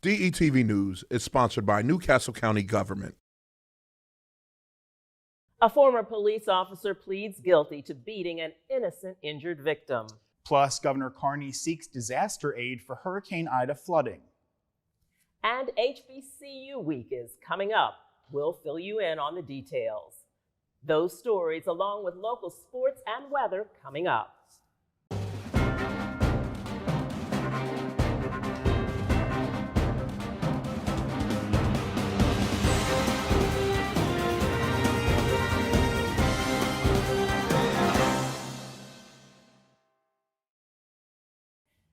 DETV News is sponsored by Newcastle County Government. A former police officer pleads guilty to beating an innocent injured victim. Plus, Governor Carney seeks disaster aid for Hurricane Ida flooding. And HBCU week is coming up. We'll fill you in on the details. Those stories, along with local sports and weather, coming up.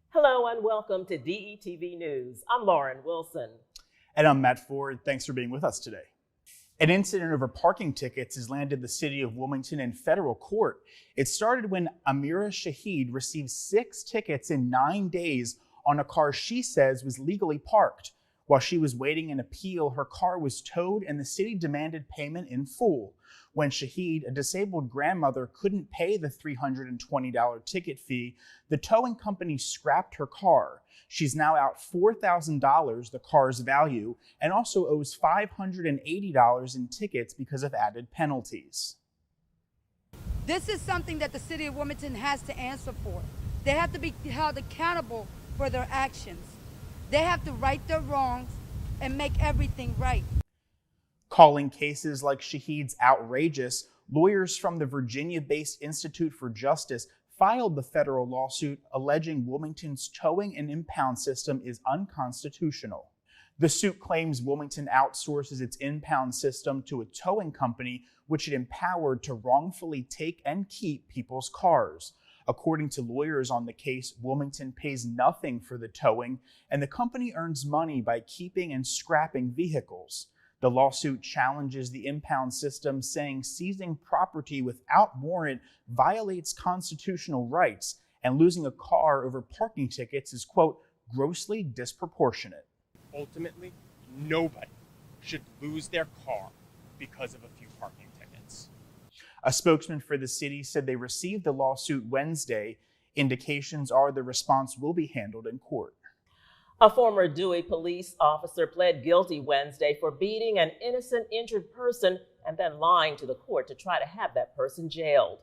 Hello and welcome to DETV News. I'm Lauren Wilson. And I'm Matt Ford. Thanks for being with us today. An incident over parking tickets has landed the city of Wilmington in federal court. It started when Amira Shahid received 6 tickets in 9 days on a car she says was legally parked. While she was waiting an appeal, her car was towed and the city demanded payment in full. When Shahid, a disabled grandmother, couldn't pay the $320 ticket fee, the towing company scrapped her car. She's now out $4,000, the car's value, and also owes $580 in tickets because of added penalties. This is something that the city of Wilmington has to answer for. They have to be held accountable for their actions. They have to right their wrongs and make everything right. Calling cases like Shahid's outrageous, lawyers from the Virginia-based Institute for Justice filed the federal lawsuit alleging Wilmington's towing and impound system is unconstitutional. The suit claims Wilmington outsources its impound system to a towing company which it empowered to wrongfully take and keep people's cars. According to lawyers on the case, Wilmington pays nothing for the towing, and the company earns money by keeping and scrapping vehicles. The lawsuit challenges the impound system, saying seizing property without warrant violates constitutional rights, and losing a car over parking tickets is, quote, grossly disproportionate. Ultimately, nobody should lose their car because of a few parking tickets. A spokesman for the city said they received the lawsuit Wednesday. Indications are the response will be handled in court. A former Dewey police officer pled guilty Wednesday for beating an innocent injured person and then lying to the court to try to have that person jailed.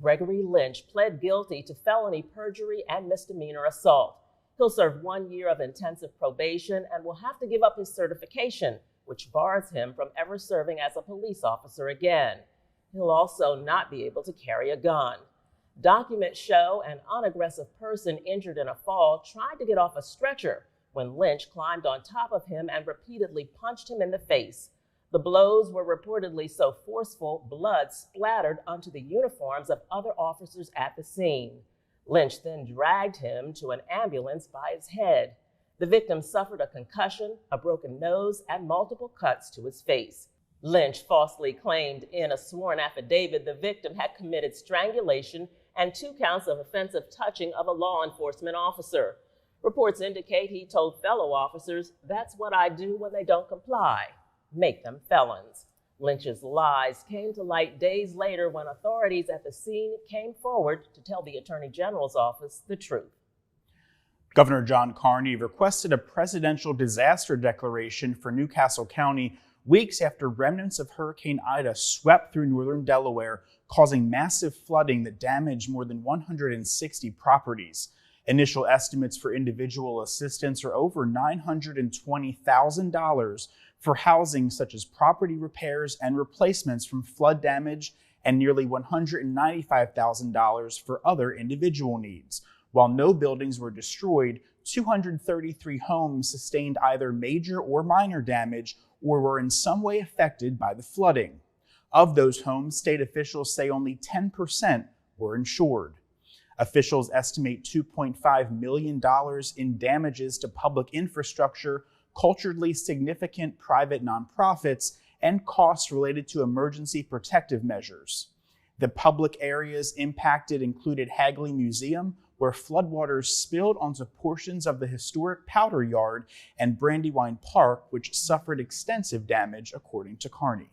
Gregory Lynch pled guilty to felony perjury and misdemeanor assault. He'll serve 1 year of intensive probation and will have to give up his certification, which bars him from ever serving as a police officer again. He'll also not be able to carry a gun. Documents show an unaggressive person injured in a fall tried to get off a stretcher when Lynch climbed on top of him and repeatedly punched him in the face. The blows were reportedly so forceful, blood splattered onto the uniforms of other officers at the scene. Lynch then dragged him to an ambulance by his head. The victim suffered a concussion, a broken nose, and multiple cuts to his face. Lynch falsely claimed in a sworn affidavit the victim had committed strangulation and 2 counts of offensive touching of a law enforcement officer. Reports indicate he told fellow officers, "That's what I do when they don't comply. Make them felons." Lynch's lies came to light days later when authorities at the scene came forward to tell the Attorney General's office the truth. Governor John Carney requested a presidential disaster declaration for Newcastle County weeks after remnants of Hurricane Ida swept through northern Delaware, causing massive flooding that damaged more than 160 properties. Initial estimates for individual assistance are over $920,000 for housing such as property repairs and replacements from flood damage, and nearly $195,000 for other individual needs. While no buildings were destroyed, 233 homes sustained either major or minor damage or were in some way affected by the flooding. Of those homes, state officials say only 10% were insured. Officials estimate $2.5 million in damages to public infrastructure, culturally significant private nonprofits, and costs related to emergency protective measures. The public areas impacted included Hagley Museum, where floodwaters spilled onto portions of the historic Powder Yard, and Brandywine Park, which suffered extensive damage, according to Carney.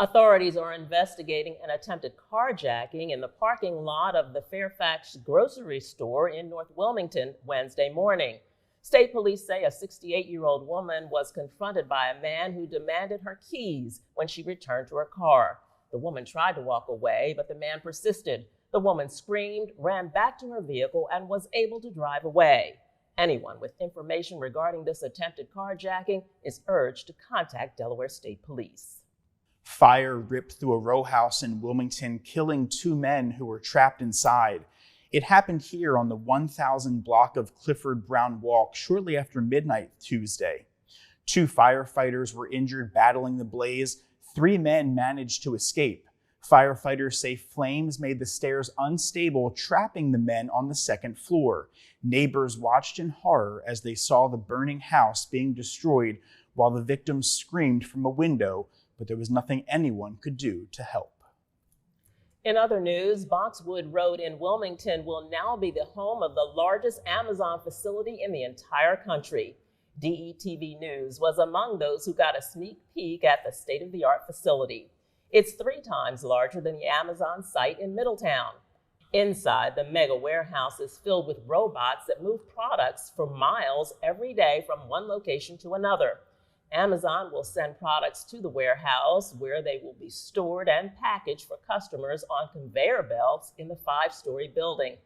Authorities are investigating an attempted carjacking in the parking lot of the Fairfax grocery store in North Wilmington Wednesday morning. State police say a 68-year-old woman was confronted by a man who demanded her keys when she returned to her car. The woman tried to walk away, but the man persisted. The woman screamed, ran back to her vehicle, and was able to drive away. Anyone with information regarding this attempted carjacking is urged to contact Delaware State Police. Fire ripped through a row house in Wilmington, killing 2 men who were trapped inside. It happened here on the 1000 block of Clifford Brown Walk shortly after midnight Tuesday. 2 firefighters were injured battling the blaze. 3 men managed to escape. Firefighters say flames made the stairs unstable, trapping the men on the 2nd floor. Neighbors watched in horror as they saw the burning house being destroyed while the victims screamed from a window, but there was nothing anyone could do to help. In other news, Boxwood Road in Wilmington will now be the home of the largest Amazon facility in the entire country. DeTv News was among those who got a sneak peek at the state-of-the-art facility. It's 3 times larger than the Amazon site in Middletown. Inside, the mega warehouse is filled with robots that move products for miles every day from one location to another. Amazon will send products to the warehouse where they will be stored and packaged for customers on conveyor belts in the 5-story building.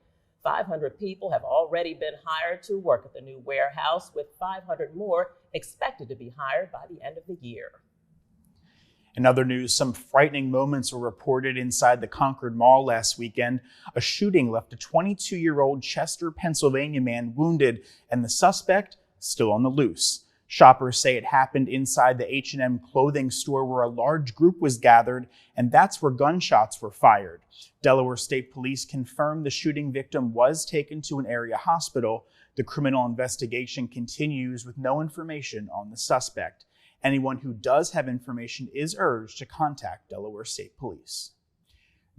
500 people have already been hired to work at the new warehouse, with 500 more expected to be hired by the end of the year. In other news, some frightening moments were reported inside the Concord Mall last weekend. A shooting left a 22-year-old Chester, Pennsylvania man wounded, and the suspect still on the loose. Shoppers say it happened inside the H&M clothing store where a large group was gathered, and that's where gunshots were fired. Delaware State Police confirmed the shooting victim was taken to an area hospital. The criminal investigation continues with no information on the suspect. Anyone who does have information is urged to contact Delaware State Police.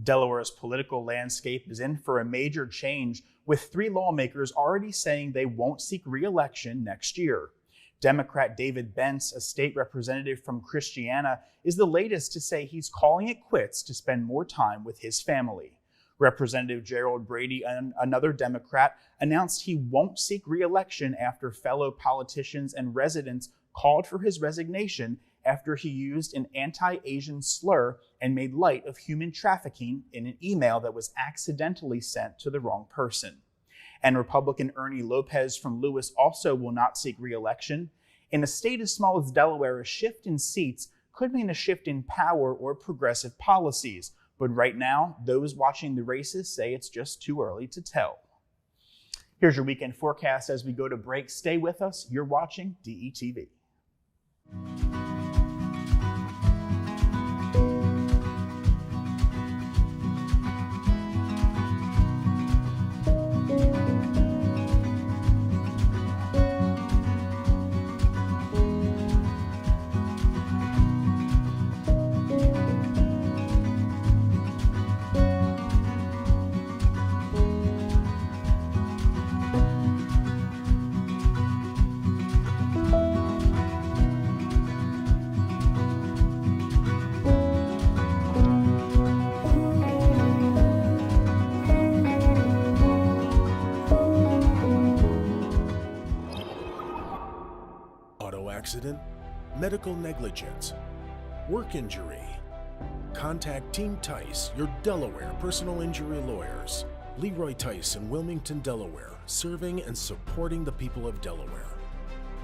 Delaware's political landscape is in for a major change, with 3 lawmakers already saying they won't seek re-election next year. Democrat David Bentz, a state representative from Christiana, is the latest to say he's calling it quits to spend more time with his family. Representative Gerald Brady, another Democrat, announced he won't seek re-election after fellow politicians and residents called for his resignation after he used an anti-Asian slur and made light of human trafficking in an email that was accidentally sent to the wrong person. And Republican Ernie Lopez from Lewis also will not seek re-election. In a state as small as Delaware, a shift in seats could mean a shift in power or progressive policies. But right now, those watching the races say it's just too early to tell. Here's your weekend forecast as we go to break. Stay with us. You're watching DETV. Accident, medical negligence, work injury. Contact Team Tice, your Delaware personal injury lawyers. Leroy Tice in Wilmington, Delaware, serving and supporting the people of Delaware.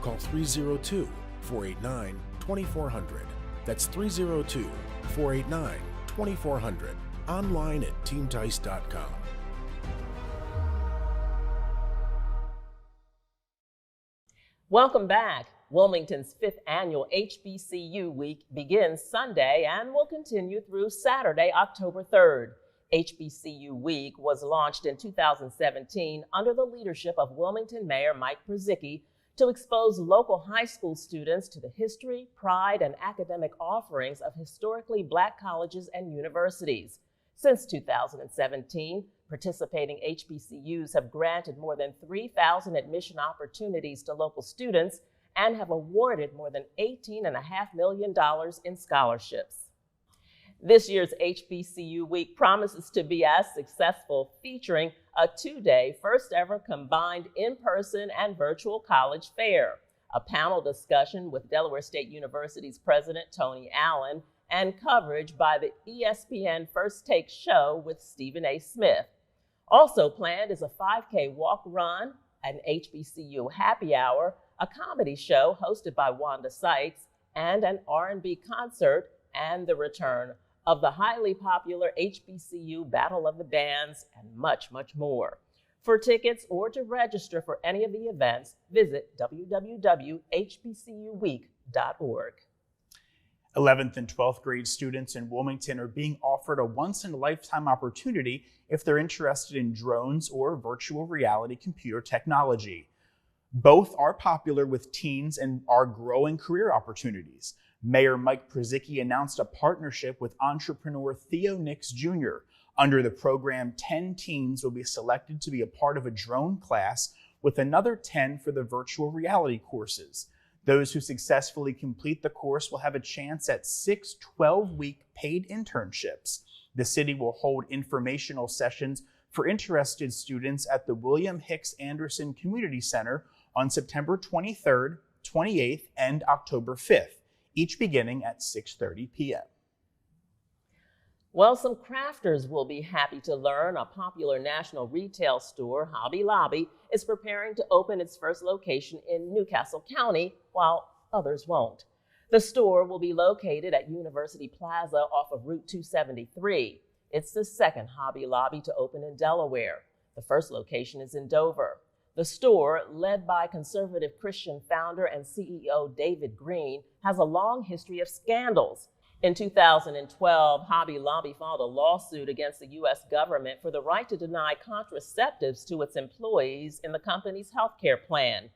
Call 302-489-2400. That's 302-489-2400. Online at teamtice.com. Welcome back. Wilmington's 5th annual HBCU Week begins Sunday and will continue through Saturday, October 3rd. HBCU Week was launched in 2017 under the leadership of Wilmington Mayor Mike Przicki to expose local high school students to the history, pride, and academic offerings of historically Black colleges and universities. Since 2017, participating HBCUs have granted more than 3,000 admission opportunities to local students and have awarded more than $18.5 million in scholarships. This year's HBCU Week promises to be as successful, featuring a two-day, first-ever combined in-person and virtual college fair, a panel discussion with Delaware State University's President Tony Allen, and coverage by the ESPN First Take show with Stephen A. Smith. Also planned is a 5K walk-run, an HBCU happy hour, a comedy show hosted by Wanda Sykes, and an R&B concert, and the return of the highly popular HBCU Battle of the Bands, and much, much more. For tickets or to register for any of the events, visit www.hbcuweek.org. 11th and 12th grade students in Wilmington are being offered a once-in-a-lifetime opportunity if they're interested in drones or virtual reality computer technology. Both are popular with teens and are growing career opportunities. Mayor Mike Przicki announced a partnership with entrepreneur Theo Nix Jr. Under the program, 10 teens will be selected to be a part of a drone class, with another 10 for the virtual reality courses. Those who successfully complete the course will have a chance at 6 12-week paid internships. The city will hold informational sessions for interested students at the William Hicks Anderson Community Center on September 23rd, 28th, and October 5th, each beginning at 6:30 p.m. Well, some crafters will be happy to learn a popular national retail store, Hobby Lobby, is preparing to open its first location in Newcastle County, while others won't. The store will be located at University Plaza off of Route 273. It's the second Hobby Lobby to open in Delaware. The first location is in Dover. The store, led by conservative Christian founder and CEO David Green, has a long history of scandals. In 2012, Hobby Lobby filed a lawsuit against the U.S. government for the right to deny contraceptives to its employees in the company's health care plan.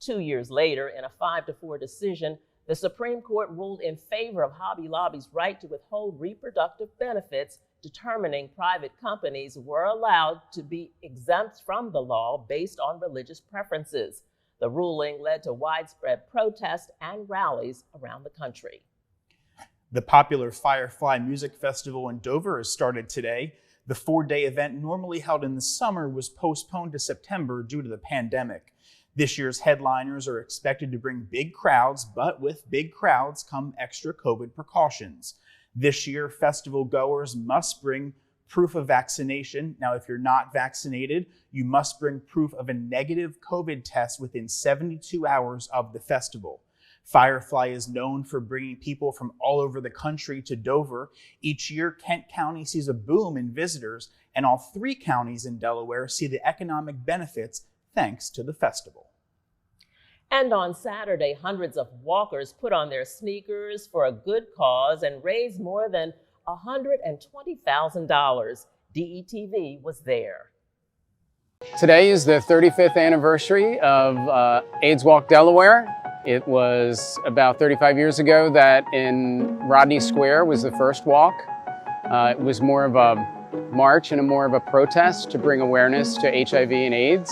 2 years later, in a 5-4 decision, the Supreme Court ruled in favor of Hobby Lobby's right to withhold reproductive benefits, determining private companies were allowed to be exempt from the law based on religious preferences. The ruling led to widespread protests and rallies around the country. The popular Firefly Music Festival in Dover has started today. The 4-day event, normally held in the summer, was postponed to September due to the pandemic. This year's headliners are expected to bring big crowds, but with big crowds come extra COVID precautions. This year, festival goers must bring proof of vaccination. Now, if you're not vaccinated, you must bring proof of a negative COVID test within 72 hours of the festival. Firefly is known for bringing people from all over the country to Dover. Each year, Kent County sees a boom in visitors, and all 3 counties in Delaware see the economic benefits thanks to the festival. And on Saturday, hundreds of walkers put on their sneakers for a good cause and raised more than $120,000. DeTv was there. Today is the 35th anniversary of AIDS Walk Delaware. It was about 35 years ago that in Rodney Square was the first walk. It was more of a march and more of a protest to bring awareness to HIV and AIDS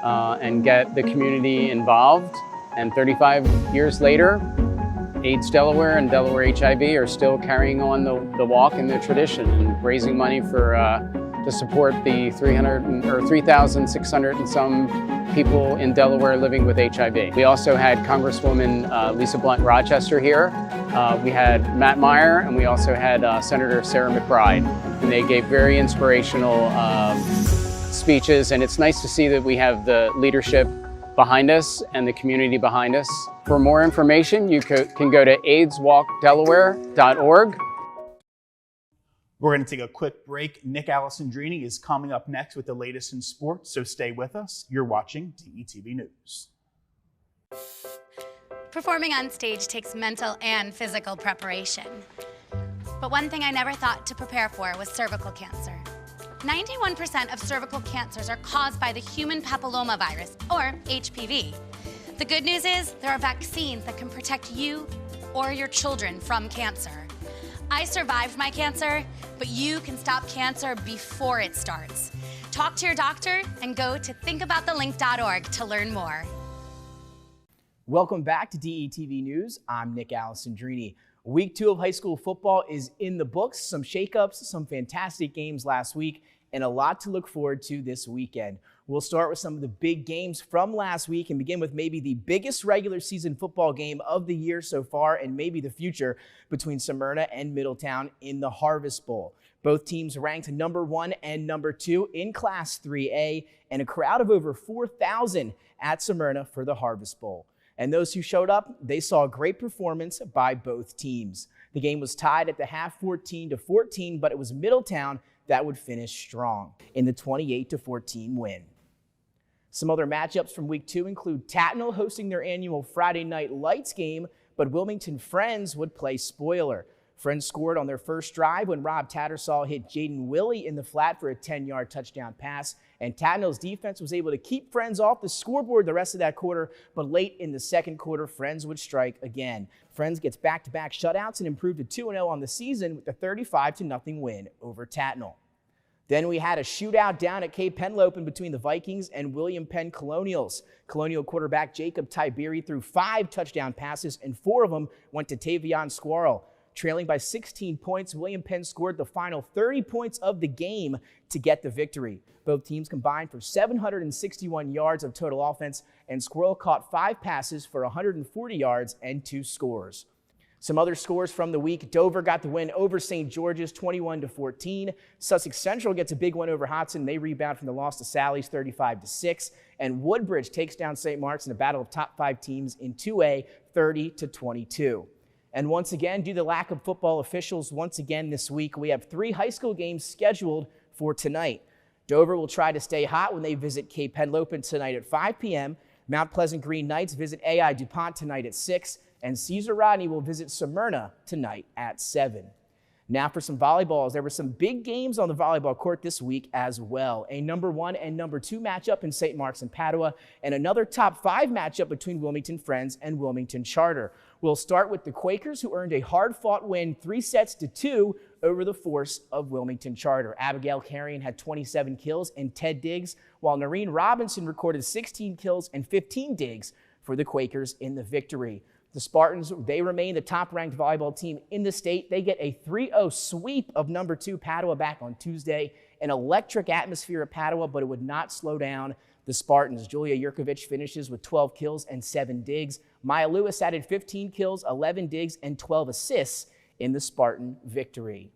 and get the community involved. And 35 years later, AIDS Delaware and Delaware HIV are still carrying on the walk and the tradition and raising money for to support the 3,600 and some people in Delaware living with HIV. We also had Congresswoman Lisa Blunt Rochester here. We had Matt Meyer, and we also had Senator Sarah McBride. And they gave very inspirational speeches, and it's nice to see that we have the leadership behind us and the community behind us. For more information, you can go to AIDSWalkDelaware.org. We're going to take a quick break. Nick Alessandrini is coming up next with the latest in sports, so stay with us. You're watching DETV News. Performing on stage takes mental and physical preparation. But one thing I never thought to prepare for was cervical cancer. 91% of cervical cancers are caused by the human papillomavirus, or HPV. The good news is there are vaccines that can protect you or your children from cancer. I survived my cancer, but you can stop cancer before it starts. Talk to your doctor and go to thinkaboutthelink.org to learn more. Welcome back to DETV News. I'm Nick Alessandrini. Week 2 of high school football is in the books. Some shakeups, some fantastic games last week, and a lot to look forward to this weekend. We'll start with some of the big games from last week and begin with maybe the biggest regular season football game of the year so far and maybe the future between Smyrna and Middletown in the Harvest Bowl. Both teams ranked number 1 and number 2 in Class 3A, and a crowd of over 4,000 at Smyrna for the Harvest Bowl. And those who showed up, they saw a great performance by both teams. The game was tied at the half 14-14, but it was Middletown that would finish strong in the 28-14 win. Some other matchups from week 2 include Tatnall hosting their annual Friday Night Lights game, but Wilmington Friends would play spoiler. Friends scored on their first drive when Rob Tattersall hit Jaden Willie in the flat for a 10-yard touchdown pass, and Tatnall's defense was able to keep Friends off the scoreboard the rest of that quarter, but late in the second quarter, Friends would strike again. Friends gets back-to-back shutouts and improved to 2-0 on the season with a 35-0 win over Tatnall. Then we had a shootout down at Cape Henlopen between the Vikings and William Penn Colonials. Colonial quarterback Jacob Tiberi threw 5 touchdown passes, and 4 of them went to Tavion Squirrel. Trailing by 16 points, William Penn scored the final 30 points of the game to get the victory. Both teams combined for 761 yards of total offense, and Squirrel caught 5 passes for 140 yards and 2 scores. Some other scores from the week: Dover got the win over St. George's 21-14. Sussex Central gets a big win over Hodson. They rebound from the loss to Sally's 35-6. And Woodbridge takes down St. Mark's in a battle of top 5 teams in 2A 30-22. And once again, due to the lack of football officials, once again this week, we have 3 high school games scheduled for tonight. Dover will try to stay hot when they visit Cape Henlopen tonight at 5 p.m. Mount Pleasant Green Knights visit AI DuPont tonight at 6. And Cesar Rodney will visit Smyrna tonight at 7. Now for some volleyballs. There were some big games on the volleyball court this week as well. A number 1 and number 2 matchup in St. Mark's and Padua, and another top 5 matchup between Wilmington Friends and Wilmington Charter. We'll start with the Quakers, who earned a hard-fought win 3-2 over the force of Wilmington Charter. Abigail Carrion had 27 kills and 10 digs, while Noreen Robinson recorded 16 kills and 15 digs for the Quakers in the victory. The Spartans, they remain the top-ranked volleyball team in the state. They get a 3-0 sweep of number 2 Padua back on Tuesday. An electric atmosphere at Padua, but it would not slow down the Spartans. Julia Yurkovich finishes with 12 kills and 7 digs. Maya Lewis added 15 kills, 11 digs, and 12 assists in the Spartan victory.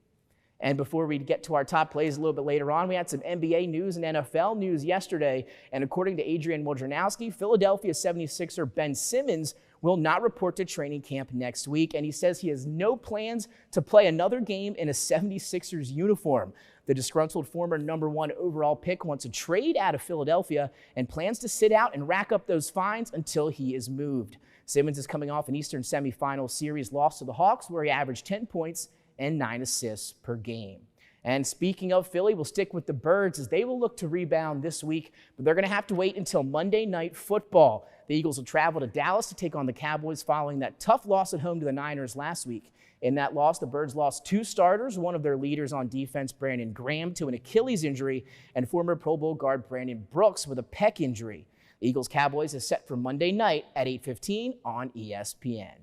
And before we get to our top plays a little bit later on, we had some NBA news and NFL news yesterday. And according to Adrian Wojnarowski, Philadelphia 76er Ben Simmons will not report to training camp next week, and he says he has no plans to play another game in a 76ers uniform. The disgruntled former number 1 overall pick wants a trade out of Philadelphia and plans to sit out and rack up those fines until he is moved. Simmons is coming off an Eastern semifinal series loss to the Hawks, where he averaged 10 points and 9 assists per game. And speaking of Philly, we'll stick with the Birds as they will look to rebound this week, but they're going to have to wait until Monday Night Football. The Eagles will travel to Dallas to take on the Cowboys following that tough loss at home to the Niners last week. In that loss, the Birds lost 2 starters, one of their leaders on defense, Brandon Graham, to an Achilles injury, and former Pro Bowl guard Brandon Brooks with a pec injury. The Eagles-Cowboys is set for Monday night at 8:15 on ESPN.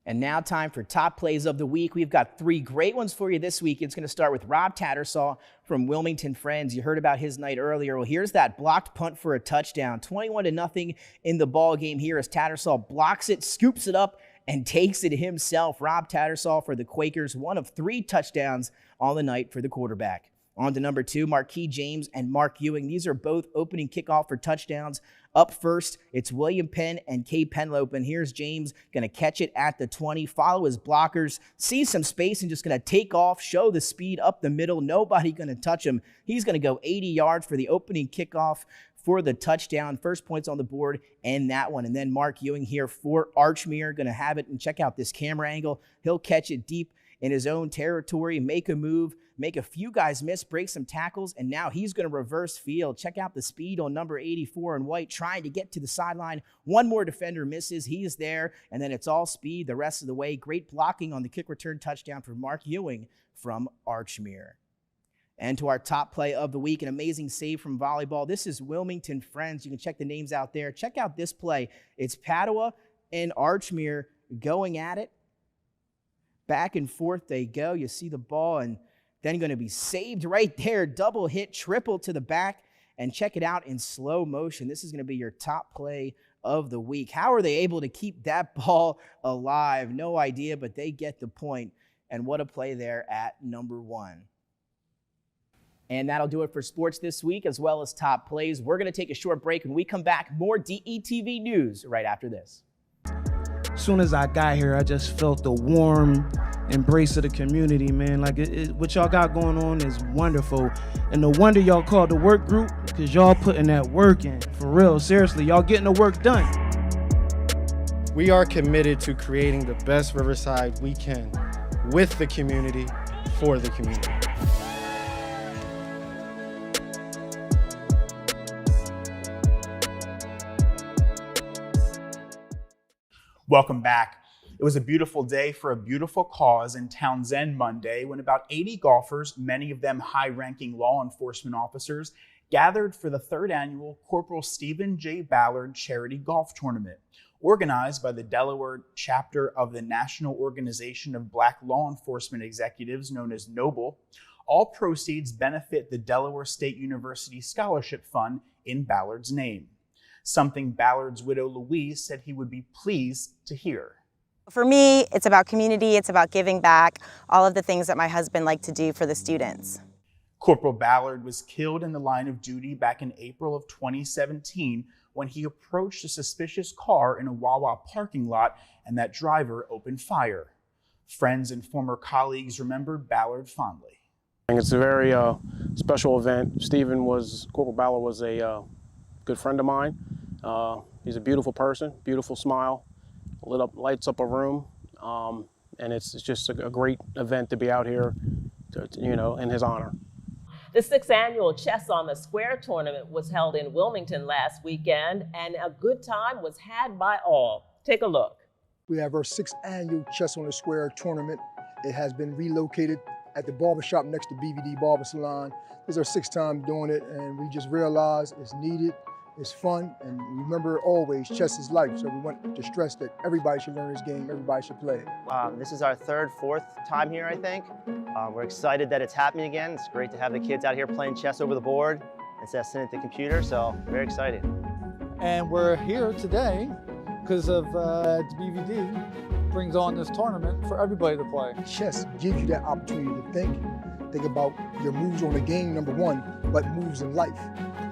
And now time for top plays of the week. We've got 3 great ones for you this week. It's going to start with Rob Tattersall from Wilmington Friends. You heard about his night earlier. Well, here's that blocked punt for a touchdown. 21-0 in the ball game here as Tattersall blocks it, scoops it up, and takes it himself. Rob Tattersall for the Quakers, 1 of 3 touchdowns on the night for the quarterback. On to number 2, Marquis James and Mark Ewing. These are both opening kickoff for touchdowns. Up first, it's William Penn and Cape Henlopen. Here's James going to catch it at the 20, follow his blockers, see some space, and just going to take off, show the speed up the middle. Nobody going to touch him. He's going to go 80 yards for the opening kickoff for the touchdown. First points on the board and that one. And then Mark Ewing here for Archmere, going to have it, and check out this camera angle. He'll catch it deep in his own territory, make a move, make a few guys miss, break some tackles, and now he's going to reverse field. Check out the speed on number 84 in white, trying to get to the sideline. One more defender misses. He's there, and then it's all speed the rest of the way. Great blocking on the kick return touchdown for Mark Ewing from Archmere. And to our top play of the week, an amazing save from volleyball. This is Wilmington Friends. You can check the names out there. Check out this play. It's Padua and Archmere going at it. Back and forth they go. You see the ball, and then going to be saved right there. Double hit, triple to the back, and check it out in slow motion. This is going to be your top play of the week. How are they able to keep that ball alive? No idea, but they get the point. And what a play there at number 1. And that'll do it for sports this week, as well as top plays. We're going to take a short break. When we come back, more DETV news right after this. As soon as I got here, I just felt the warm embrace of the community, man. Like, what y'all got going on is wonderful. And no wonder y'all called the work group, because y'all putting that work in. For real, seriously, y'all getting the work done. We are committed to creating the best Riverside we can with the community, for the community. Welcome back. It was a beautiful day for a beautiful cause in Townsend Monday when about 80 golfers, many of them high-ranking law enforcement officers, gathered for the 3rd annual Corporal Stephen J. Ballard Charity Golf Tournament, organized by the Delaware chapter of the National Organization of Black Law Enforcement Executives, known as NOBLE. All proceeds benefit the Delaware State University Scholarship Fund in Ballard's name. Something Ballard's widow Louise said he would be pleased to hear. For me, it's about community, it's about giving back, all of the things that my husband liked to do for the students. Corporal Ballard was killed in the line of duty back in April of 2017 when he approached a suspicious car in a Wawa parking lot and that driver opened fire. Friends and former colleagues remembered Ballard fondly. It's a very special event. Corporal Ballard was a good friend of mine. He's a beautiful person, beautiful smile, lights up a room, and it's just a great event to be out here, in his honor. The 6th annual Chess on the Square tournament was held in Wilmington last weekend, and a good time was had by all. Take a look. We have our 6th annual Chess on the Square tournament. It has been relocated at the barbershop next to BVD Barber Salon. This is our 6th time doing it, and we just realized it's needed. It's fun, and remember always, chess is life. So we want to stress that everybody should learn this game, everybody should play it. This is our 3rd, 4th time here, I think. We're excited that it's happening again. It's great to have the kids out here playing chess over the board instead of sitting at the computer, so very excited. And we're here today because of BVD brings on this tournament for everybody to play. Chess gives you that opportunity to think about your moves on the game, number 1, but moves in life.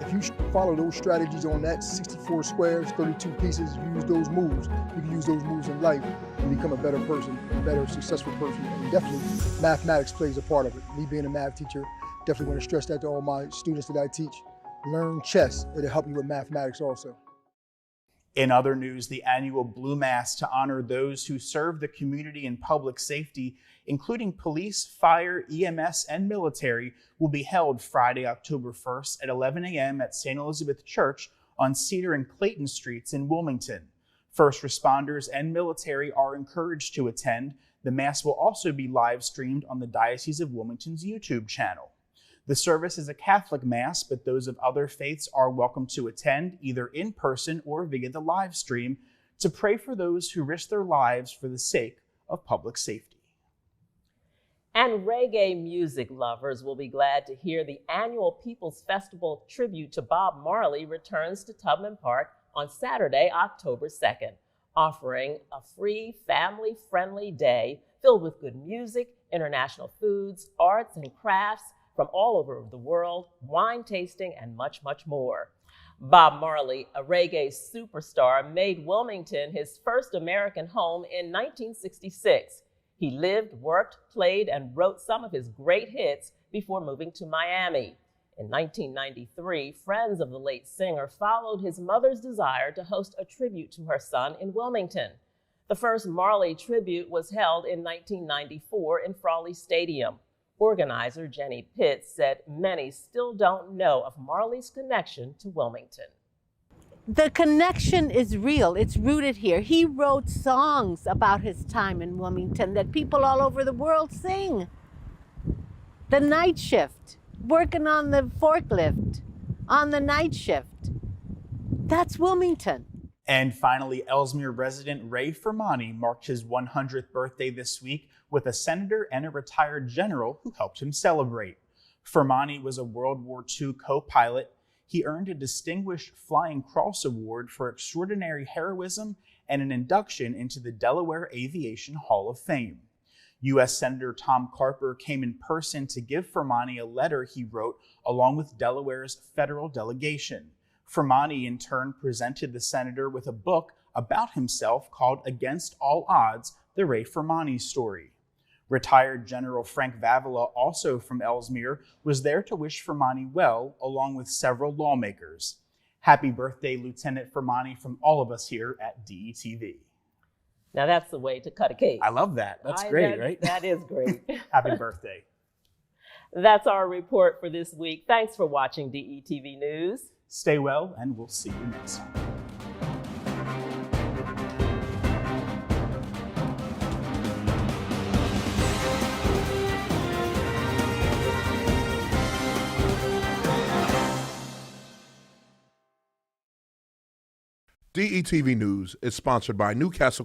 If you follow those strategies on that 64 squares, 32 pieces, use those moves, you can use those moves in life and become a better person, a better, successful person. And definitely, mathematics plays a part of it. Me being a math teacher, definitely want to stress that to all my students that I teach. Learn chess, it'll help you with mathematics also. In other news, the annual Blue Mass to honor those who serve the community in public safety, including police, fire, EMS, and military, will be held Friday, October 1st at 11 a.m. at St. Elizabeth Church on Cedar and Clayton Streets in Wilmington. First responders and military are encouraged to attend. The Mass will also be live streamed on the Diocese of Wilmington's YouTube channel. The service is a Catholic Mass, but those of other faiths are welcome to attend, either in person or via the live stream, to pray for those who risk their lives for the sake of public safety. And reggae music lovers will be glad to hear the annual People's Festival tribute to Bob Marley returns to Tubman Park on Saturday, October 2nd, offering a free, family-friendly day filled with good music, international foods, arts and crafts from all over the world, wine tasting, and much, much more. Bob Marley, a reggae superstar, made Wilmington his first American home in 1966. He lived, worked, played, and wrote some of his great hits before moving to Miami. In 1993, friends of the late singer followed his mother's desire to host a tribute to her son in Wilmington. The first Marley tribute was held in 1994 in Frawley Stadium. Organizer Jenny Pitts said many still don't know of Marley's connection to Wilmington. The connection is real. It's rooted here. He wrote songs about his time in Wilmington that people all over the world sing. The night shift, working on the forklift, on the night shift. That's Wilmington. And finally, Ellesmere resident Ray Fermani marked his 100th birthday this week with a senator and a retired general who helped him celebrate. Fermani was a World War II co-pilot. He earned a Distinguished Flying Cross Award for extraordinary heroism and an induction into the Delaware Aviation Hall of Fame. U.S. Senator Tom Carper came in person to give Fermani a letter he wrote along with Delaware's federal delegation. Fermani, in turn, presented the senator with a book about himself called Against All Odds, the Ray Fermani Story. Retired General Frank Vavala, also from Ellesmere, was there to wish Fermani well, along with several lawmakers. Happy birthday, Lieutenant Fermani, from all of us here at DETV. Now that's the way to cut a cake. I love that. That's great, right? That is great. Happy birthday. That's our report for this week. Thanks for watching DETV News. Stay well, and we'll see you next time. DETV News is sponsored by Newcastle County